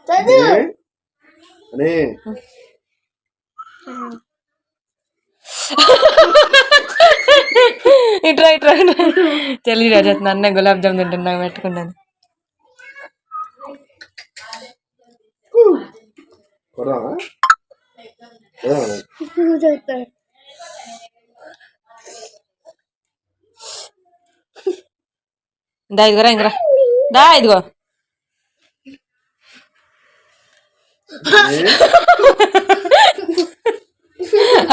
అని ఇట్రా ఇట్రా చలి రాజా నన్నే గులాబ్ జామ్ తింటున్నా పెట్టుకున్నాను. దా ఇదిగోరా ఇంకరా దా ఇదిగో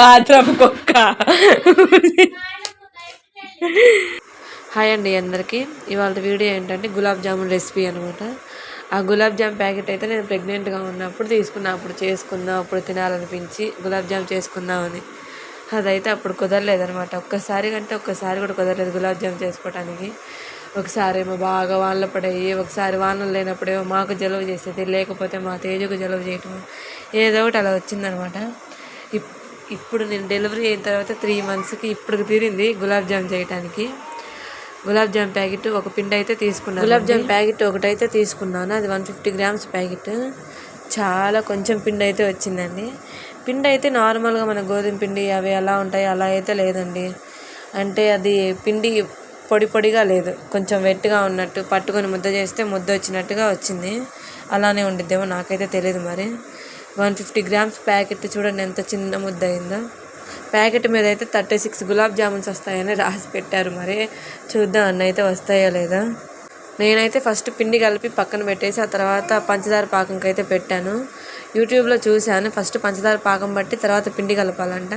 ఆత్రపు కుక్క. హాయ్ అండి అందరికీ. ఇవాళ వీడియో ఏంటంటే గులాబ్ జామున్ రెసిపీ అనమాట. ఆ గులాబ్ జామ్ ప్యాకెట్ అయితే నేను ప్రెగ్నెంట్గా ఉన్నప్పుడు తీసుకున్నా. అప్పుడు చేసుకుందాం, అప్పుడు తినాలనిపించి గులాబ్ జామ్ చేసుకుందామని. అదైతే అప్పుడు కుదరలేదనమాట. ఒక్కసారి కూడా కుదరలేదు గులాబ్ జామ్ చేసుకోవడానికి. ఒకసారి ఏమో బాగా వానలు పడేవి, ఒకసారి వానలు లేనప్పుడేమో మాకు జలుబు చేసేది, లేకపోతే మా తేజకు జలుబు చేయటం, ఏదో ఒకటి అలా వచ్చిందనమాట. ఇప్పుడు నేను డెలివరీ అయిన తర్వాత 3 monthsకి ఇప్పుడు తీరింది గులాబ్ జామ్ చేయడానికి. గులాబ్ జామ్ ప్యాకెట్ ఒక పిండి అయితే తీసుకున్నాను. గులాబ్ జామ్ ప్యాకెట్ ఒకటైతే తీసుకున్నాను. అది 150 grams ప్యాకెట్. చాలా కొంచెం పిండి అయితే వచ్చిందండి. పిండి అయితే నార్మల్గా మన గోధుమ పిండి అవి ఎలా ఉంటాయి అలా అయితే లేదండి. అంటే అది పిండి పొడి పొడిగా లేదు, కొంచెం వెట్గా ఉన్నట్టు, పట్టుకొని ముద్ద చేస్తే ముద్ద వచ్చినట్టుగా వచ్చింది. అలానే ఉండిద్దేమో నాకైతే తెలియదు మరి. 150 grams ప్యాకెట్ చూడండి ఎంత చిన్న ముద్ద అయిందో. ప్యాకెట్ మీద అయితే 36 గులాబ్ జామున్స్ వస్తాయని రాసి పెట్టారు. మరి చూద్దాం అన్న అయితే వస్తాయో లేదా. నేనైతే ఫస్ట్ పిండి కలిపి పక్కన పెట్టేసి ఆ తర్వాత పంచదార పాకంకి అయితే పెట్టాను. యూట్యూబ్లో చూశాను, ఫస్ట్ పంచదార పాకం బట్టి తర్వాత పిండి కలపాలంట.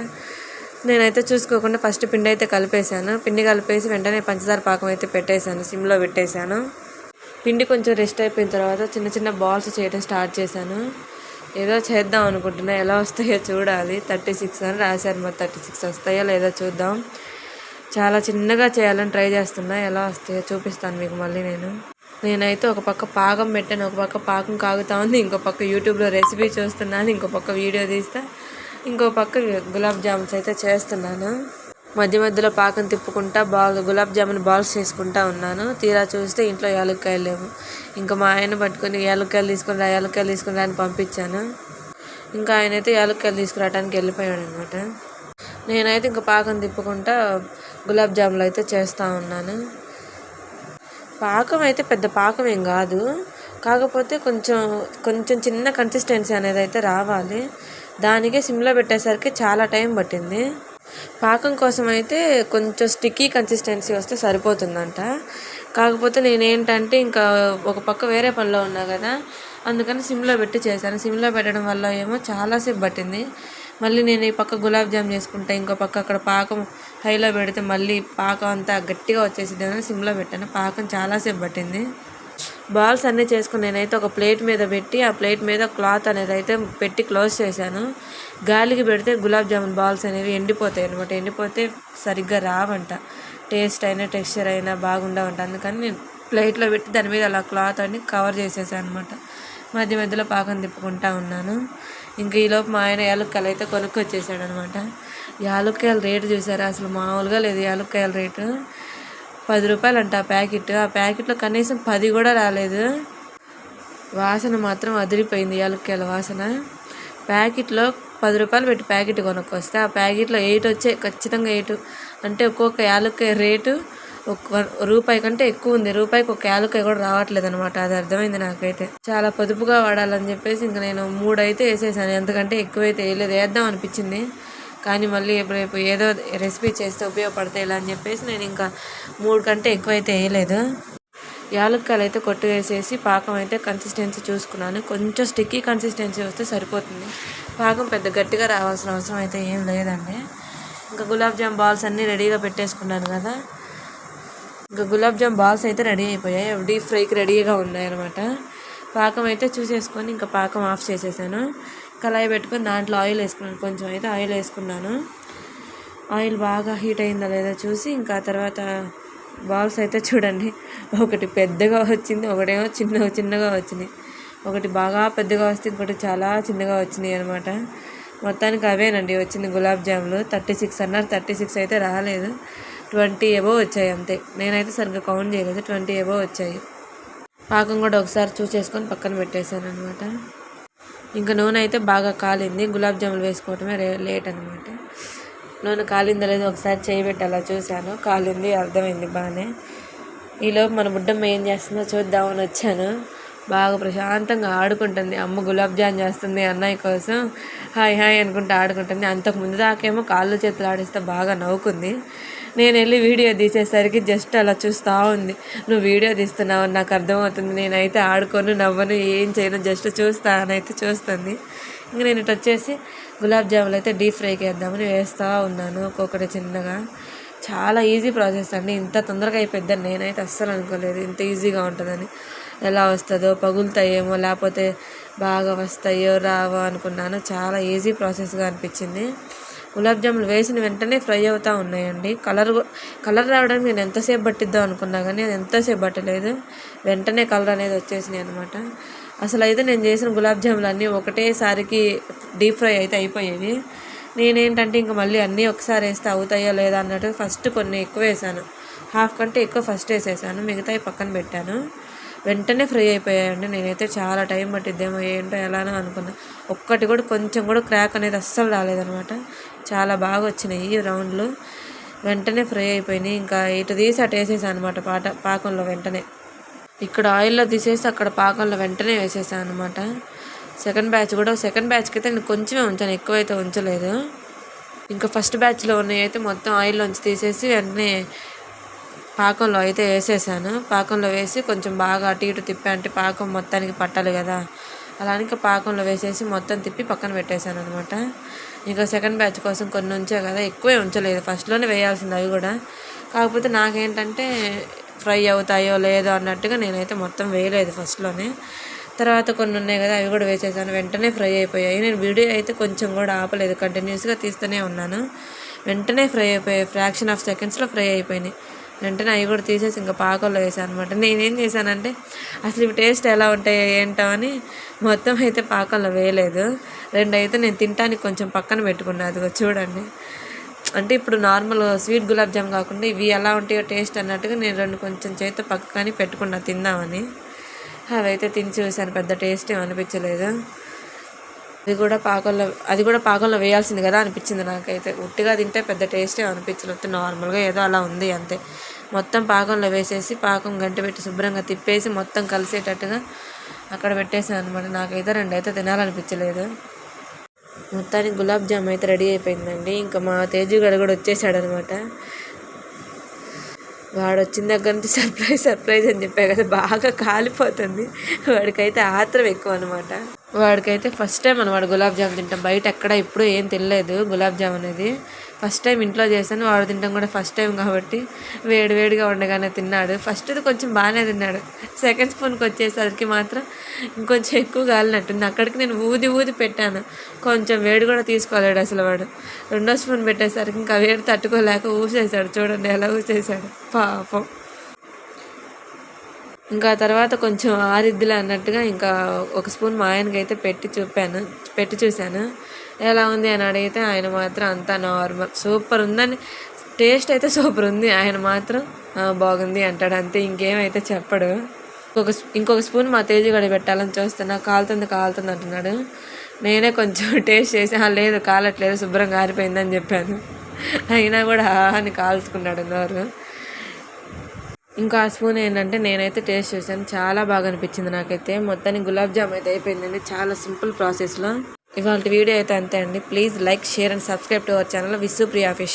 నేనైతే చూసుకోకుండా ఫస్ట్ పిండి అయితే కలిపేశాను. పిండి కలిపేసి వెంటనే పంచదార పాకం అయితే పెట్టేశాను, సిమ్లో పెట్టేశాను. పిండి కొంచెం రెస్ట్ అయిపోయిన తర్వాత చిన్న చిన్న బాల్స్ చేయడం స్టార్ట్ చేశాను. ఏదో చేద్దాం అనుకుంటున్నా, ఎలా వస్తాయో చూడాలి. 36 అని రాశారు, మరి 36 వస్తాయో లేదో చూద్దాం. చాలా చిన్నగా చేయాలని ట్రై చేస్తున్నా, ఎలా వస్తాయో చూపిస్తాను మీకు మళ్ళీ. నేనైతే ఒక పక్క పాకం పెట్టాను, ఒక పక్క పాకం కాగుతా ఉంది, ఇంకో పక్క యూట్యూబ్లో రెసిపీ చూస్తున్నాను, ఇంకో పక్క వీడియో తీస్తా, ఇంకో పక్క గులాబ్ జామున్స్ అయితే చేస్తున్నాను. మధ్య మధ్యలో పాకం తిప్పుకుంటా గులాబ్ జామున్ బాల్స్ చేసుకుంటా ఉన్నాను. తీరా చూస్తే ఇంట్లో యాలక్కాయలు లేవు. ఇంకా మా ఆయన పట్టుకొని యాలక్కాయలు తీసుకుని అని పంపించాను. ఇంకా ఆయన అయితే యాలక్కాయలు తీసుకురావడానికి వెళ్ళిపోయాడు అనమాట. నేనైతే ఇంకా పాకం తిప్పుకుంటా గులాబ్ జాములు అయితే చేస్తూ ఉన్నాను. పాకం అయితే పెద్ద పాకం ఏం కాదు, కాకపోతే కొంచెం చిన్న కన్సిస్టెన్సీ అనేది అయితే రావాలి. దానికే సిమ్లో పెట్టేసరికి చాలా టైం పట్టింది. పాకం కోసం అయితే కొంచెం స్టిక్కీ కన్సిస్టెన్సీ వస్తే సరిపోతుందంట. కాకపోతే నేనేంటంటే ఇంకా ఒక పక్క వేరే పనిలో ఉన్నా కదా, అందుకని సిమ్లో పెట్టి చేశాను. సిమ్లో పెట్టడం వల్ల ఏమో చాలాసేపు పట్టింది. మళ్ళీ నేను ఈ పక్క గులాబ్ జామ్ చేసుకుంటే ఇంకో పక్క అక్కడ పాకం హైలో పెడితే మళ్ళీ పాకం అంతా గట్టిగా వచ్చేసింది అని సిమ్లో పెట్టాను. పాకం చాలాసేపు పట్టింది. బాల్స్ అన్నీ చేసుకుని నేనైతే ఒక ప్లేట్ మీద పెట్టి ఆ ప్లేట్ మీద క్లాత్ అనేది అయితే పెట్టి క్లోజ్ చేశాను. గాలికి పెడితే గులాబ్ జామున్ బాల్స్ అనేవి ఎండిపోతాయి అనమాట. ఎండిపోతే సరిగ్గా రావంట, టేస్ట్ అయినా టెక్స్చర్ అయినా బాగుండవంట. అందుకని నేను ప్లేట్లో పెట్టి దాని మీద అలా క్లాత్ అని కవర్ చేసేసాను అనమాట. మధ్య మధ్యలో పాకం తిప్పుకుంటా ఉన్నాను. ఇంకా ఈలోపు మా ఆయన యాలక్కాయలు అయితే కొనుక్కొచ్చేసాడు అనమాట. యాలక్కాయల రేటు చూసారా, అసలు మామూలుగా లేదు. యాలక్కాయల రేటు 10 రూపాయలు అంట ఆ ప్యాకెట్. ఆ ప్యాకెట్లో కనీసం 10 కూడా రాలేదు. వాసన మాత్రం అదిరిపోయింది, యాలక్కాయల వాసన. ప్యాకెట్లో 10 రూపాయలు పెట్టి ప్యాకెట్ కొనుక్కొస్తే ఆ ప్యాకెట్లో 8 వచ్చాయి, ఖచ్చితంగా 8. అంటే ఒక్కొక్క యాలక్కాయ రేటు రూపాయి కంటే ఎక్కువ ఉంది. రూపాయికి ఒక యాలక్కాయ కూడా రావట్లేదు అనమాట. అది అర్థమైంది నాకైతే. చాలా పొదుపుగా వాడాలని చెప్పేసి ఇంక నేను 3 అయితే వేసేసాను. ఎంతకంటే ఎక్కువైతే వేయలేదు. వేద్దాం అనిపించింది కానీ మళ్ళీ రేపు ఏదో రెసిపీ చేస్తే ఉపయోగపడతాయి ఇలా అని చెప్పేసి నేను ఇంకా 3 కంటే ఎక్కువైతే వేయలేదు. యాలక్కాయలు అయితే కొట్టు వేసేసి పాకం అయితే కన్సిస్టెన్సీ చూసుకున్నాను. కొంచెం స్టిక్కీ కన్సిస్టెన్సీ వస్తే సరిపోతుంది. పాకం పెద్ద గట్టిగా రావాల్సిన అవసరం అయితే ఏం లేదండి. ఇంకా గులాబ్ జామ్ బాల్స్ అన్నీ రెడీగా పెట్టేసుకున్నాను కదా. ఇంకా గులాబ్ జామ్ బాల్స్ అయితే రెడీ అయిపోయాయి, డీప్ ఫ్రైకి రెడీగా ఉన్నాయన్నమాట. పాకం అయితే చూసేసుకొని ఇంకా పాకం ఆఫ్ చేసేసాను. కళాయి పెట్టుకొని దాంట్లో ఆయిల్ వేసుకున్నాను. కొంచెం అయితే ఆయిల్ వేసుకున్నాను. ఆయిల్ బాగా హీట్ అయిందా లేదా చూసి ఇంకా తర్వాత బాల్స్ అయితే చూడండి, ఒకటి పెద్దగా వచ్చింది, ఒకటేమో చిన్నగా వచ్చింది. ఒకటి బాగా పెద్దగా వస్తే ఇంకోటి చాలా చిన్నగా వచ్చినాయి అనమాట. మొత్తానికి అవేనండి వచ్చింది గులాబ్ జాములు. 36 అన్నారు, 36 అయితే రాలేదు. 20 అబోవ్ వచ్చాయి అంతే. నేనైతే సరిగ్గా కౌంట్ చేయలేదు, 20 అబోవ్ వచ్చాయి. పాకం కూడా ఒకసారి చూసేసుకొని పక్కన పెట్టేశాను అనమాట. ఇంకా నూనె అయితే బాగా కాలింది. గులాబ్ జాములు వేసుకోవటమే లేట్ అనమాట. నూనె కాలిందో లేదో ఒకసారి చేయి పెట్టి అలా చూశాను. కాలింది, అర్థమైంది బాగానే. ఈలోపు మన బుడ్డమ్మ ఏం చేస్తుందో చూద్దామని వచ్చాను. బాగా ప్రశాంతంగా ఆడుకుంటుంది. అమ్మ గులాబ్ జామ్ చేస్తుంది అన్నయ్య కోసం, హాయ్ హాయ్ అనుకుంటూ ఆడుకుంటుంది. అంతకుముందు దాకేమో కాళ్ళు చేతులు ఆడిస్తే బాగా నవ్వుకుంది. నేను వెళ్ళి వీడియో తీసేసరికి జస్ట్ అలా చూస్తూ ఉంది. నువ్వు వీడియో తీస్తున్నావు నాకు అర్థమవుతుంది, నేనైతే ఆడుకొని నవ్వను, ఏం చేయను, జస్ట్ చూస్తా అని అయితే చూస్తుంది. ఇంక నేను ఇటు వచ్చేసి గులాబ్ జాములు అయితే డీప్ ఫ్రైకి వేద్దామని వేస్తూ ఉన్నాను ఒక్కొక్కటి చిన్నగా. చాలా ఈజీ ప్రాసెస్ అండి. ఇంత తొందరగా అయిపోద్దని నేనైతే అస్సలు అనుకోలేదు, ఇంత ఈజీగా ఉంటుందని. ఎలా వస్తుందో, పగులుతాయేమో, లేకపోతే బాగా వస్తాయో రావో అనుకున్నాను. చాలా ఈజీ ప్రాసెస్గా అనిపించింది. గులాబ్ జాములు వేసిన వెంటనే ఫ్రై అవుతూ ఉన్నాయండి. కలర్ రావడానికి నేను ఎంతసేపు పట్టిద్దో అనుకున్నా కానీ అది ఎంతసేపు పట్టలేదు, వెంటనే కలర్ అనేది వచ్చేసినాయి అనమాట. అసలు అయితే నేను చేసిన గులాబ్ జాములు అన్నీ ఒకటేసారికి డీప్ ఫ్రై అయితే అయిపోయేవి. నేనేంటంటే ఇంకా మళ్ళీ అన్నీ ఒకసారి వేస్తే అవుతాయో లేదా అన్నట్టు ఫస్ట్ కొన్ని ఎక్కువ వేసాను, హాఫ్ కంటే ఎక్కువ ఫస్ట్ వేసేసాను, మిగతాయి పక్కన పెట్టాను. వెంటనే ఫ్రై అయిపోయాయండి. నేనైతే చాలా టైం పట్టిద్దేమో ఏంటో ఎలానో అనుకున్నా. ఒక్కటి కూడా కొంచెం కూడా క్రాక్ అనేది అస్సలు రాలేదనమాట. చాలా బాగా వచ్చినాయి రౌండ్లు, వెంటనే ఫ్రై అయిపోయినాయి. ఇంకా ఇటు తీసి అటు వేసేసాను అనమాట పాకంలో. వెంటనే ఇక్కడ ఆయిల్లో తీసేసి అక్కడ పాకంలో వెంటనే వేసేసాను అనమాట. సెకండ్ బ్యాచ్కి అయితే నేను కొంచెమే ఉంచాను, ఎక్కువైతే ఉంచలేదు. ఇంకా ఫస్ట్ బ్యాచ్లో ఉన్నాయి అయితే మొత్తం ఆయిల్లోంచి తీసేసి వెంటనే పాకంలో అయితే వేసేసాను. పాకంలో వేసి కొంచెం బాగా అటు ఇటు తిప్పి, అంటే పాకం మొత్తానికి పట్టాలి కదా, అలా ఇంకా పాకంలో వేసేసి మొత్తం తిప్పి పక్కన పెట్టేశాను అనమాట. ఇంకా సెకండ్ బ్యాచ్ కోసం కొన్ని ఉంచే కదా, ఎక్కువే ఉంచలేదు, ఫస్ట్లోనే వేయాల్సింది అవి కూడా. కాకపోతే నాకేంటంటే ఫ్రై అవుతాయో లేదో అన్నట్టుగా నేనైతే మొత్తం వేయలేదు ఫస్ట్లోనే. తర్వాత కొన్ని ఉన్నాయి కదా అవి కూడా వేసేసాను, వెంటనే ఫ్రై అయిపోయాయి. నేను వీడియో అయితే కొంచెం కూడా ఆపలేదు, కంటిన్యూస్గా తీస్తూనే ఉన్నాను. వెంటనే ఫ్రై అయిపోయాయి, ఫ్రాక్షన్ ఆఫ్ సెకండ్స్లో ఫ్రై అయిపోయినాయి. వెంటనే అవి కూడా తీసేసి ఇంకా పాకంలో వేసాను అనమాట. నేనేం చేశానంటే అసలు ఇవి టేస్ట్ ఎలా ఉంటాయో ఏంటో అని మొత్తం అయితే పాకంలో వేయలేదు. రెండు అయితే నేను తినడానికి కొంచెం పక్కన పెట్టుకున్నాను. అదిగో చూడండి, అంటే ఇప్పుడు నార్మల్ స్వీట్ గులాబ్ జామ్ కాకుండా ఇవి ఎలా ఉంటాయో టేస్ట్ అన్నట్టుగా నేను రెండు కొంచెం చేతితో పక్కని పెట్టుకున్నా తిందామని. అవి అయితే తిని చూశాను, పెద్ద టేస్ట్ ఏం అనిపించలేదు. అది కూడా పాకంలో వేయాల్సింది కదా అనిపించింది నాకైతే. ఉట్టిగా తింటే పెద్ద టేస్ట్ ఏం అనిపించలేదు, నార్మల్గా ఏదో అలా ఉంది అంతే. మొత్తం పాకంలో వేసేసి పాకం గంట పెట్టి శుభ్రంగా తిప్పేసి మొత్తం కలిసేటట్టుగా అక్కడ పెట్టేసాను అనమాట. నాకైతే రెండు అయితే తినాలనిపించలేదు. మొత్తానికి గులాబ్ జామ్ అయితే రెడీ అయిపోయిందండి. ఇంకా మా తేజుగాడు కూడా వచ్చేసాడు అనమాట. వాడు వచ్చిన దగ్గర నుంచి సర్ప్రైజ్ అని చెప్పా కదా, బాగా కాలిపోతుంది. వాడికైతే ఆత్రం ఎక్కువ అనమాట. వాడికైతే ఫస్ట్ టైం అనమాట గులాబ్ జామ్ తింటాం. బయట ఎక్కడ ఇప్పుడు ఏం తినలేదు గులాబ్ జామ్ అనేది, ఫస్ట్ టైం ఇంట్లో చేశాను. వాడు తింటాం కూడా ఫస్ట్ టైం కాబట్టి వేడిగా ఉండగానే తిన్నాడు. ఫస్ట్ది కొంచెం బాగానే తిన్నాడు, సెకండ్ స్పూన్కి వచ్చేసరికి మాత్రం ఇంకొంచెం ఎక్కువ కాలినట్టుంది. అక్కడికి నేను ఊది పెట్టాను, కొంచెం వేడి కూడా తీసుకోలేడు అసలు వాడు. రెండో స్పూన్ పెట్టేసరికి ఇంకా వేడి తట్టుకోలేక ఊసేసాడు. చూడండి ఎలా ఊసేసాడు పాపం. ఇంకా తర్వాత కొంచెం ఆరిద్దులే అన్నట్టుగా ఇంకా ఒక స్పూన్ మా ఆయనకి అయితే పెట్టి చూశాను ఎలా ఉంది అని అడిగితే ఆయన మాత్రం అంతా నార్మల్, సూపర్ ఉందని, టేస్ట్ అయితే సూపర్ ఉంది, ఆయన మాత్రం బాగుంది అంటాడు అంతే, ఇంకేమైతే చెప్పడు. ఇంకొక స్పూన్ మా తేజుగడి పెట్టాలని చూస్తున్నా, కాలుతుంది అంటున్నాడు. నేనే కొంచెం టేస్ట్ చేసి లేదు కాలట్లేదు శుభ్రంగా ఆరిపోయిందని చెప్పాను. అయినా కూడా అని కాల్చుకున్నాడు నోరు. ఇంకా ఆ స్పూన్ ఏంటంటే నేనైతే టేస్ట్ చేశాను, చాలా బాగా అనిపించింది నాకైతే. మొత్తానికి గులాబ్ జామ్ అయితే అయిపోయిందండి, చాలా సింపుల్ ప్రాసెస్లో. ఇవాళ వీడియో అయితే అంతే అండి. Please like, share and subscribe to our channel Vishwapriya fish.